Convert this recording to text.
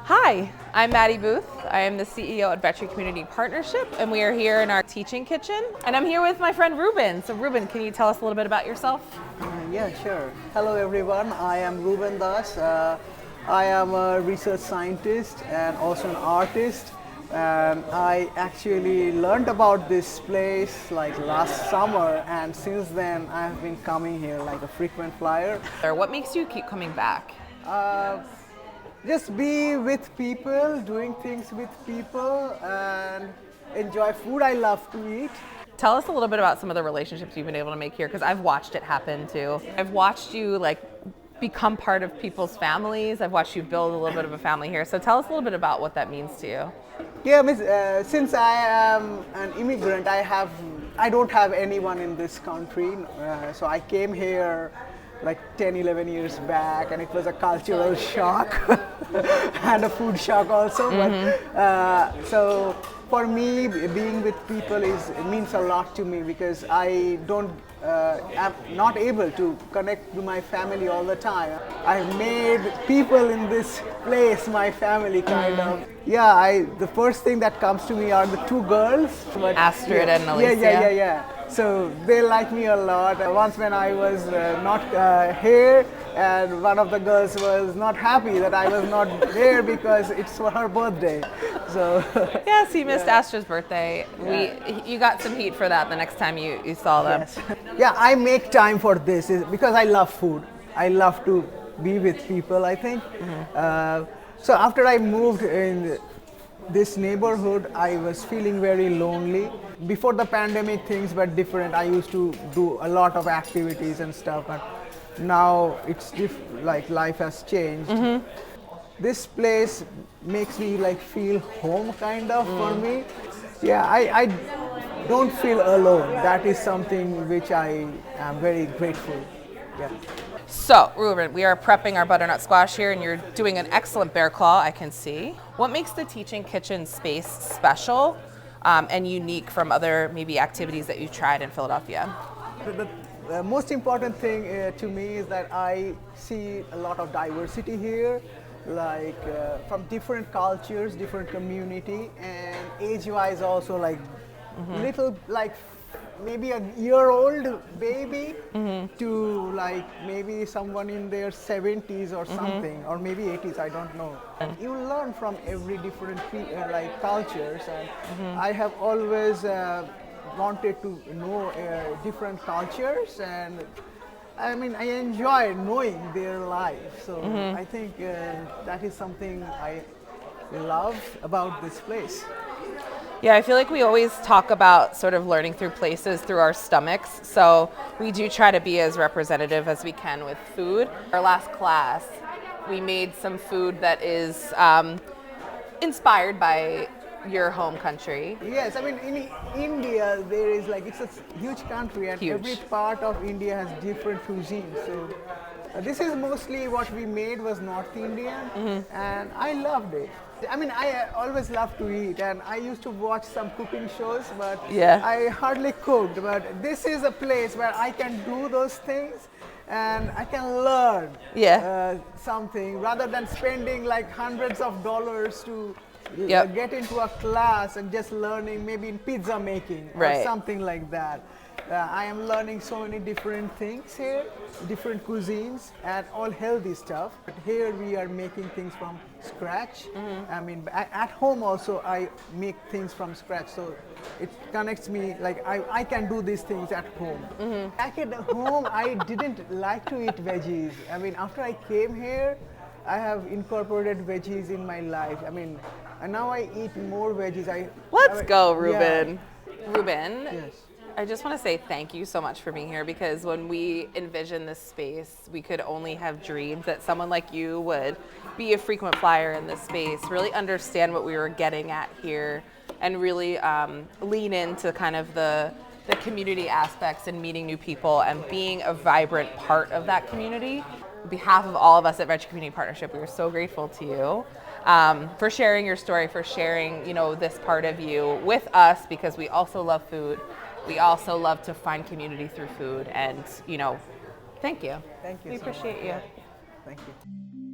Hi, I'm Maddie Booth. I am the CEO at Vetri Community Partnership, and we are here in our teaching kitchen. And I'm here with my friend Rueben. So Rueben, can you tell us a little bit about yourself? Yeah, sure. Hello everyone, I am Rueben Das. I am a research scientist and also an artist. And I actually learned about this place like last summer, and since then I've been coming here like a frequent flyer. Or what makes you keep coming back? Just be with people, doing things with people, and enjoy food. I love to eat. Tell us a little bit about some of the relationships you've been able to make here, because I've watched it happen too. I've watched you become part of people's families. I've watched you build a little bit of a family here. So tell us a little bit about what that means to you. Yeah, since I am an immigrant, I don't have anyone in this country. So I came here like 10, 11 years back, and it was a cultural shock and a food shock also. But, so for me, being with people it means a lot to me, because I'm not able to connect to my family all the time. I've made people in this place my family, kind of. Yeah, the first thing that comes to me are the two girls. Astrid and Alicia. Yeah. So they like me a lot. Once when I was not here, and one of the girls was not happy that I was not there because it's her birthday. So yes, you missed Astrid's birthday. Yeah. You got some heat for that the next time you saw them. Yes. Yeah, I make time for this because I love food. I love to be with people, I think. So after I moved in this neighborhood, I was feeling very lonely. Before the pandemic, things were different. I used to do a lot of activities and stuff, but now it's like life has changed. This place makes me like feel home, kind of, for me. Yeah, I don't feel alone. That is something which I am very grateful. Yeah. So, Rueben, we are prepping our butternut squash here, and you're doing an excellent bear claw, I can see. What makes the teaching kitchen space special and unique from other maybe activities that you've tried in Philadelphia? The most important thing to me is that I see a lot of diversity here, like from different cultures, different community, and age-wise also, like little like maybe a year-old baby to like maybe someone in their 70s or something, or maybe 80s, I don't know. You learn from every different like cultures, and I have always wanted to know different cultures, and I mean I enjoy knowing their life. So I think that is something I love about this place. Yeah, I feel like we always talk about sort of learning through places through our stomachs. So we do try to be as representative as we can with food. Our last class, we made some food that is inspired by your home country. Yes, I mean in India there is like, it's a huge country, and every part of India has different cuisines. So this is mostly what we made was North Indian, and I loved it. I mean, I always love to eat, and I used to watch some cooking shows, but I hardly cooked. But this is a place where I can do those things, and I can learn something, rather than spending like hundreds of dollars to get into a class and just learning maybe in pizza making or something like that. I am learning so many different things here, different cuisines, and all healthy stuff. But here we are making things from scratch. I mean, at home also I make things from scratch, so it connects me, like I can do these things at home. Back at home, I didn't like to eat veggies. I mean, after I came here, I have incorporated veggies in my life. I mean, and now I eat more veggies. Let's go, Rueben. Rueben. Yes. I just want to say thank you so much for being here, because when we envisioned this space, we could only have dreamed that someone like you would be a frequent flyer in this space, really understand what we were getting at here, and really lean into kind of the community aspects and meeting new people and being a vibrant part of that community. On behalf of all of us at Vetri Community Partnership, we are so grateful to you for sharing your story, for sharing, this part of you with us, because we also love food. We also love to find community through food, and, thank you. Thank you. We appreciate you. Thank you.